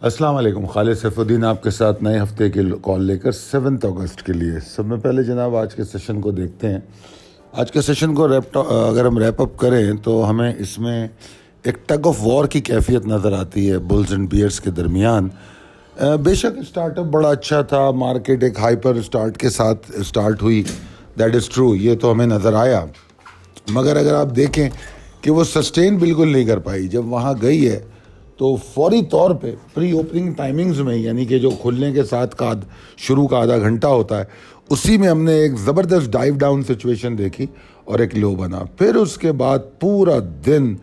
السلام علیکم، خالد سیف الدین آپ کے ساتھ نئے ہفتے کے کال لے کر 7 اگست کے لیے۔ سب میں پہلے جناب آج کے سیشن کو دیکھتے ہیں۔ آج کے سیشن کو اگر ہم ریپ اپ کریں تو ہمیں اس میں ایک ٹگ آف وار کی کیفیت نظر آتی ہے بلز اینڈ بیئرز کے درمیان۔ بے شک اسٹارٹ اپ بڑا اچھا تھا، مارکیٹ ایک ہائپر اسٹارٹ کے ساتھ اسٹارٹ ہوئی، دیٹ از ٹرو، یہ تو ہمیں نظر آیا، مگر اگر آپ دیکھیں کہ وہ سسٹین بالکل نہیں کر پائی۔ جب وہاں گئی ہے تو فوری طور پہ پری اوپننگ ٹائمنگز میں، یعنی کہ جو کھلنے کے ساتھ کا شروع کا آدھا گھنٹہ ہوتا ہے، اسی میں ہم نے ایک زبردست ڈائیو ڈاؤن سچویشن دیکھی اور ایک لو بنا۔ پھر اس کے بعد پورا دن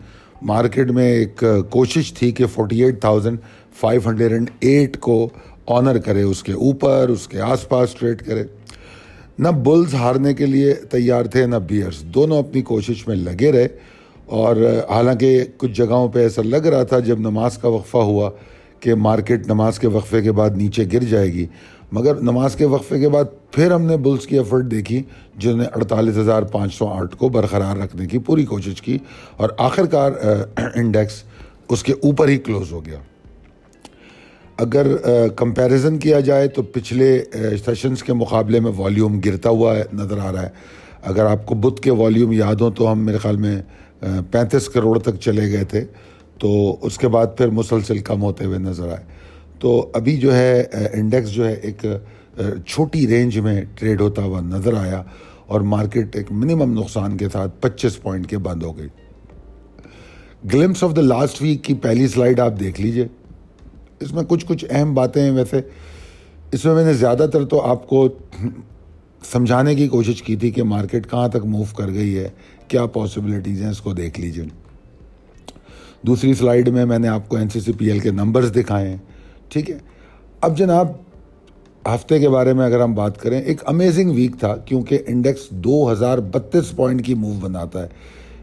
مارکیٹ میں ایک کوشش تھی کہ 48,508 کو آنر کرے، اس کے اوپر اس کے آس پاس ٹریڈ کرے۔ نہ بلز ہارنے کے لیے تیار تھے نہ بیئرز، دونوں اپنی کوشش میں لگے رہے۔ اور حالانکہ کچھ جگہوں پہ ایسا لگ رہا تھا جب نماز کا وقفہ ہوا کہ مارکیٹ نماز کے وقفے کے بعد نیچے گر جائے گی، مگر نماز کے وقفے کے بعد پھر ہم نے بلز کی ایفرٹ دیکھی جنہوں نے 48,508 کو برقرار رکھنے کی پوری کوشش کی، اور آخرکار انڈیکس اس کے اوپر ہی کلوز ہو گیا۔ اگر کمپیریزن کیا جائے تو پچھلے سیشنز کے مقابلے میں والیوم گرتا ہوا نظر آ رہا ہے۔ اگر آپ کو بدھ کے والیوم یاد ہوں تو ہم میرے خیال میں 35 کروڑ تک چلے گئے تھے، تو اس کے بعد پھر مسلسل کم ہوتے ہوئے نظر آئے۔ تو ابھی جو ہے انڈیکس جو ہے ایک چھوٹی رینج میں ٹریڈ ہوتا ہوا نظر آیا، اور مارکیٹ ایک منیمم نقصان کے ساتھ 25 پوائنٹ کے بند ہو گئی۔ Glimpse of the last week کی پہلی سلائیڈ آپ دیکھ لیجئے، اس میں کچھ اہم باتیں ہیں۔ ویسے اس میں نے زیادہ تر تو آپ کو سمجھانے کی کوشش کی تھی کہ مارکیٹ کہاں تک موو کر گئی ہے، کیا پاسبلٹیز ہیں، اس کو دیکھ لیجئے۔ دوسری سلائیڈ میں نے آپ کو NCCPL کے نمبرز دکھائے ہیں، ٹھیک ہے۔ اب جناب ہفتے کے بارے میں اگر ہم بات کریں، ایک امیزنگ ویک تھا، کیونکہ انڈیکس 2032 پوائنٹ کی موو بناتا ہے،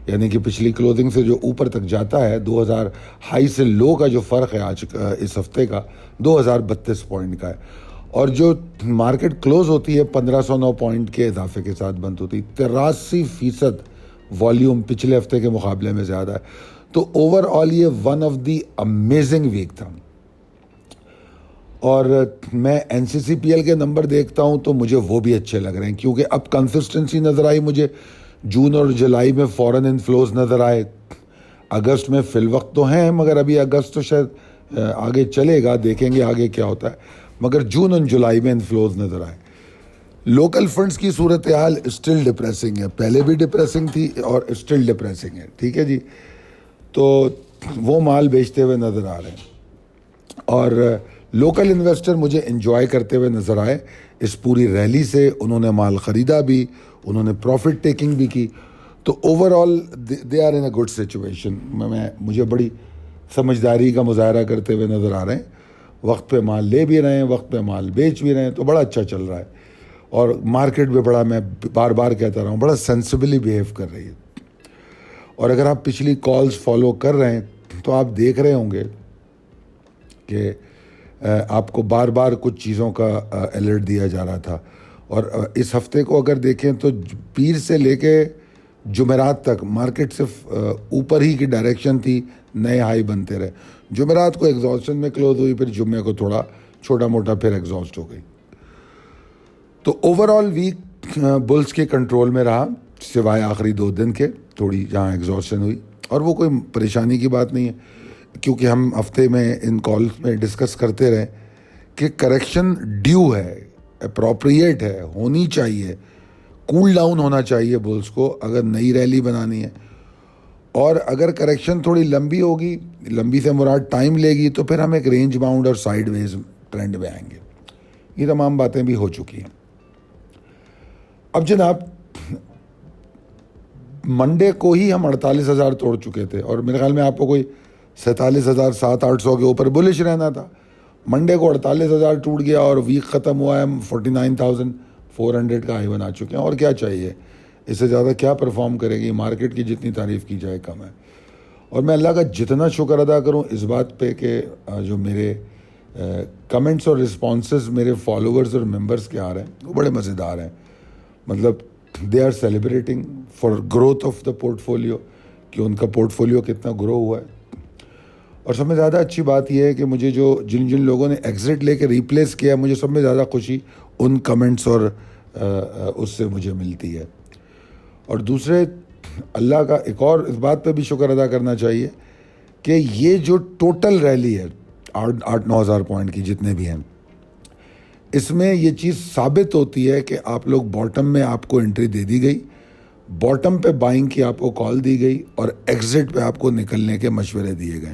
یعنی کہ پچھلی کلوزنگ سے جو اوپر تک جاتا ہے، 2000 ہائی سے لو کا جو فرق ہے آج اس ہفتے کا 2032 پوائنٹ کا ہے، اور جو مارکیٹ کلوز ہوتی ہے 1509 پوائنٹ کے اضافے کے ساتھ بند ہوتی، 83% والیوم پچھلے ہفتے کے مقابلے میں زیادہ ہے۔ تو اوور آل یہ one of the amazing week تھا۔ اور میں NCCPL کے نمبر دیکھتا ہوں تو مجھے وہ بھی اچھے لگ رہے ہیں، کیونکہ اب کنسسٹنسی نظر آئی مجھے۔ جون اور جولائی میں فورن انفلوز نظر آئے، اگست میں فی الوقت تو ہیں، مگر ابھی اگست تو شاید آگے چلے گا، دیکھیں گے آگے کیا ہوتا ہے، مگر جون اور جولائی میں انفلوز نظر آئے۔ لوکل فنڈز کی صورتحال اسٹل ڈپریسنگ ہے، پہلے بھی ڈپریسنگ تھی اور اسٹل ڈپریسنگ ہے، ٹھیک ہے جی۔ تو وہ مال بیچتے ہوئے نظر آ رہے ہیں، اور لوکل انویسٹر مجھے انجوائے کرتے ہوئے نظر آئے اس پوری ریلی سے۔ انہوں نے مال خریدا بھی، انہوں نے پروفٹ ٹیکنگ بھی کی، تو overall they are in a good situation. مجھے بڑی سمجھداری کا مظاہرہ کرتے ہوئے نظر آ رہے ہیں، وقت پہ مال لے بھی رہے ہیں، وقت پہ مال بیچ بھی رہے ہیں، تو بڑا اچھا چل رہا ہے، اور مارکیٹ بھی بڑا، میں بار بار کہتا رہا ہوں، بڑا سینسیبلی بیہیو کر رہی ہے۔ اور اگر آپ پچھلی کالز فالو کر رہے ہیں تو آپ دیکھ رہے ہوں گے کہ آپ کو بار بار کچھ چیزوں کا الرٹ دیا جا رہا تھا، اور اس ہفتے کو اگر دیکھیں تو پیر سے لے کے جمعرات تک مارکیٹ صرف اوپر ہی کی ڈائریکشن تھی، نئے ہائی بنتے رہے۔ جمعرات کو ایگزاسشن میں کلوز ہوئی، پھر جمعے کو تھوڑا چھوٹا موٹا پھر ایگزاسٹ ہو گئی۔ تو اوور آل ویک بلز کے کنٹرول میں رہا، سوائے آخری 2 دن کے، تھوڑی جہاں ایگزاسشن ہوئی، اور وہ کوئی پریشانی کی بات نہیں ہے، کیونکہ ہم ہفتے میں ان کالز میں ڈسکس کرتے رہے کہ کریکشن ڈیو ہے، اپروپریٹ ہے، ہونی چاہیے، کول ڈاؤن ہونا چاہیے بلز کو اگر نئی ریلی بنانی ہے، اور اگر کریکشن تھوڑی لمبی ہوگی، لمبی سے مراد ٹائم لے گی، تو پھر ہم ایک رینج باؤنڈ اور سائیڈ ویز ٹرینڈ میں آئیں گے۔ یہ تمام باتیں بھی ہو چکی ہیں۔ اب جناب منڈے کو ہی ہم 48,000 توڑ چکے تھے، اور میرے خیال میں آپ کو کوئی 47,700-800 کے اوپر بلش رہنا تھا۔ منڈے کو 48,000 ٹوٹ گیا، اور ویک ختم ہوا ہے 49,400 کا ہائی بنا چکے ہیں، اور کیا چاہیے، اس سے زیادہ کیا پرفارم کرے گی مارکیٹ کی، جتنی تعریف کی جائے کم ہے۔ اور میں اللہ کا جتنا شکر ادا کروں اس بات پہ کہ جو میرے کمنٹس اور رسپانسز میرے فالوورز اور ممبرز کے آ رہے ہیں وہ بڑے مزیدار ہیں، مطلب they are celebrating for growth of the portfolio, کہ ان کا پورٹ فولیو کتنا گرو ہوا ہے۔ اور سب میں زیادہ اچھی بات یہ ہے کہ مجھے جن لوگوں نے ایگزٹ لے کے ریپلیس کیا، مجھے سب میں زیادہ خوشی ان کمنٹس اور اس سے مجھے ملتی ہے. اور دوسرے، اللہ کا ایک اور اس بات پہ بھی شکر ادا کرنا چاہیے کہ یہ جو ٹوٹل ریلی ہے 8-9 ہزار پوائنٹ کی جتنے بھی ہیں، اس میں یہ چیز ثابت ہوتی ہے کہ آپ لوگ باٹم میں آپ کو انٹری دے دی گئی، باٹم پہ بائنگ کی آپ کو کال دی گئی، اور ایگزٹ پہ آپ کو نکلنے کے مشورے دیے گئے.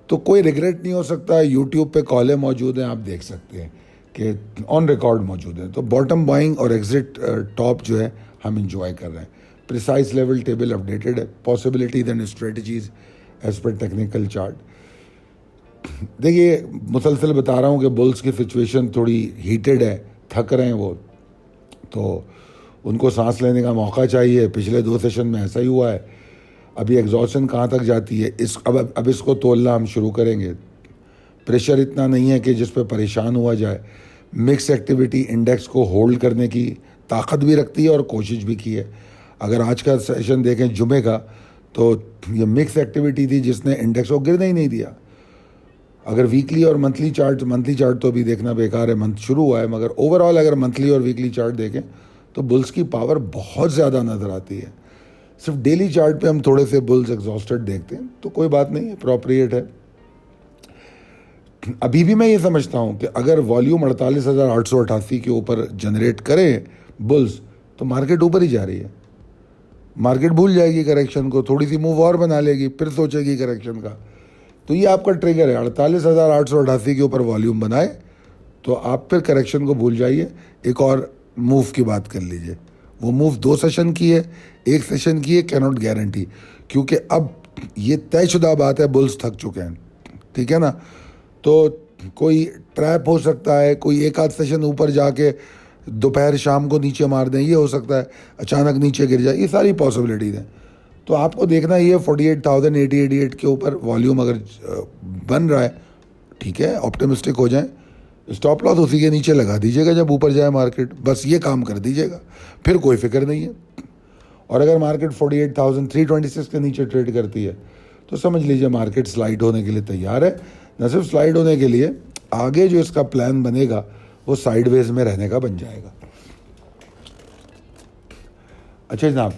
تو کوئی ریگریٹ نہیں ہو سکتا. یوٹیوب پہ کالیں موجود ہیں، آپ دیکھ سکتے ہیں کہ آن ریکارڈ موجود ہیں. تو باٹم بائنگ اور ایگزٹ ٹاپ جو ہے ہم انجوائے کر رہے ہیں. پریسائز لیول ٹیبل اپڈیٹڈ ہے. Possibilities and strategies as per technical chart. دیکھیے، مسلسل بتا رہا ہوں کہ بلز کی سچویشن تھوڑی ہیٹڈ ہے، تھک رہے ہیں وہ، تو ان کو سانس لینے کا موقع چاہیے. پچھلے 2 سیشن میں ایسا ہی ہوا ہے. ابھی ایگزاسشن کہاں تک جاتی ہے، اب اس کو تولنا ہم شروع کریں گے. پریشر اتنا نہیں ہے کہ جس پہ پریشان ہوا جائے. مکس ایکٹیویٹی انڈیکس کو ہولڈ کرنے کی طاقت بھی رکھتی ہے اور کوشش بھی کی ہے. اگر آج کا سیشن دیکھیں جمعے کا، تو یہ مکس ایکٹیویٹی تھی جس نے انڈیکس کو گرنے ہی نہیں دیا. اگر ویکلی اور منتھلی چارٹ تو ابھی دیکھنا بیکار ہے، منتھ شروع ہوا ہے، مگر اوور آل اگر منتھلی اور ویکلی چارٹ دیکھیں تو بلز کی پاور بہت زیادہ نظر آتی ہے. صرف ڈیلی چارٹ پہ ہم تھوڑے سے بلز ایگزاسٹڈ دیکھتے ہیں، تو کوئی بات نہیں، اپروپریٹ ہے. ابھی بھی میں یہ سمجھتا ہوں کہ اگر والیوم 48,888 کے اوپر جنریٹ کریں بلز، تو مارکیٹ اوپر ہی جا رہی ہے. مارکیٹ بھول جائے گی کریکشن کو، تھوڑی سی موو اور بنا لے گی، پھر سوچے گی کریکشن کا. تو یہ آپ کا ٹریگر ہے. 48,888 کے اوپر والیوم بنائے تو آپ پھر کریکشن کو بھول جائیے. ایک اور موو کی بات کر لیجئے. وہ موو 2 سیشن کی ہے، 1 سیشن کی ہے، کی ناٹ گارنٹی، کیونکہ اب یہ طے شدہ بات ہے بلز تھک چکے ہیں. ٹھیک ہے نا؟ تو کوئی ٹریپ ہو سکتا ہے، کوئی ایک آدھ سیشن اوپر جا کے دوپہر شام کو نیچے مار دیں، یہ ہو سکتا ہے. اچانک نیچے گر جائے، یہ ساری پاسبلٹیز ہیں. تو آپ کو دیکھنا یہ 48,888 کے اوپر والیوم اگر بن رہا ہے، ٹھیک ہے، آپٹیمسٹک ہو جائیں. اسٹاپ لاس اسی کے نیچے لگا دیجیے گا جب اوپر جائے مارکیٹ. بس یہ کام کر دیجیے گا، پھر کوئی فکر نہیں ہے. اور اگر مارکیٹ 48,326 کے نیچے ٹریڈ کرتی ہے تو سمجھ لیجیے مارکیٹ سلائڈ ہونے کے لیے تیار ہے. نہ صرف سلائڈ ہونے کے لیے، آگے جو اس کا پلان بنے گا وہ سائیڈ ویز میں رہنے کا بن جائے گا. اچھا جناب،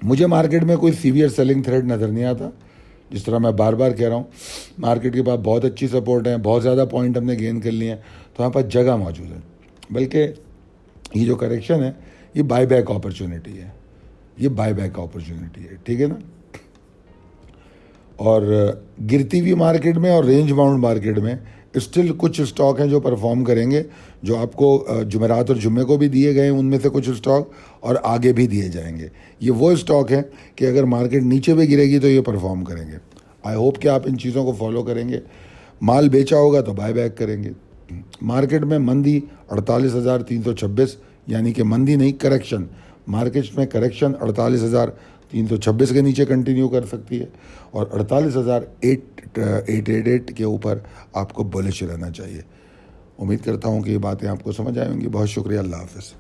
مجھے مارکیٹ میں کوئی سیویئر سیلنگ تھریڈ نظر نہیں آتا. جس طرح میں بار بار کہہ رہا ہوں، مارکیٹ کے پاس بہت اچھی سپورٹ ہے، بہت زیادہ پوائنٹ ہم نے گین کر لیے ہیں، تو ہمارے پاس جگہ موجود ہے. بلکہ یہ جو کریکشن ہے یہ بائی بیک اپرچونیٹی ہے، یہ بائی بیک اپرچونیٹی ہے. ٹھیک ہے نا؟ اور گرتی ہوئی مارکیٹ میں اور رینج باؤنڈ مارکیٹ میں اسٹل کچھ اسٹاک ہیں جو پرفارم کریں گے، جو آپ کو جمعرات اور جمعے کو بھی دیے گئے ہیں. ان میں سے کچھ اسٹاک اور آگے بھی دیے جائیں گے. یہ وہ اسٹاک ہیں کہ اگر مارکیٹ نیچے بھی گرے گی تو یہ پرفارم کریں گے. آئی ہوپ کہ آپ ان چیزوں کو فالو کریں گے. مال بیچا ہوگا تو بائی بیک کریں گے. مارکیٹ میں مندی 48,326، یعنی کہ مندی نہیں، کریکشن. مارکیٹ میں کریکشن 48,326 کے نیچے کنٹینیو کر سکتی ہے، اور 48,888 کے اوپر آپ کو بولش رہنا چاہیے. امید کرتا ہوں کہ یہ باتیں آپ کو سمجھ آئیں گی. بہت شکریہ. اللہ حافظ.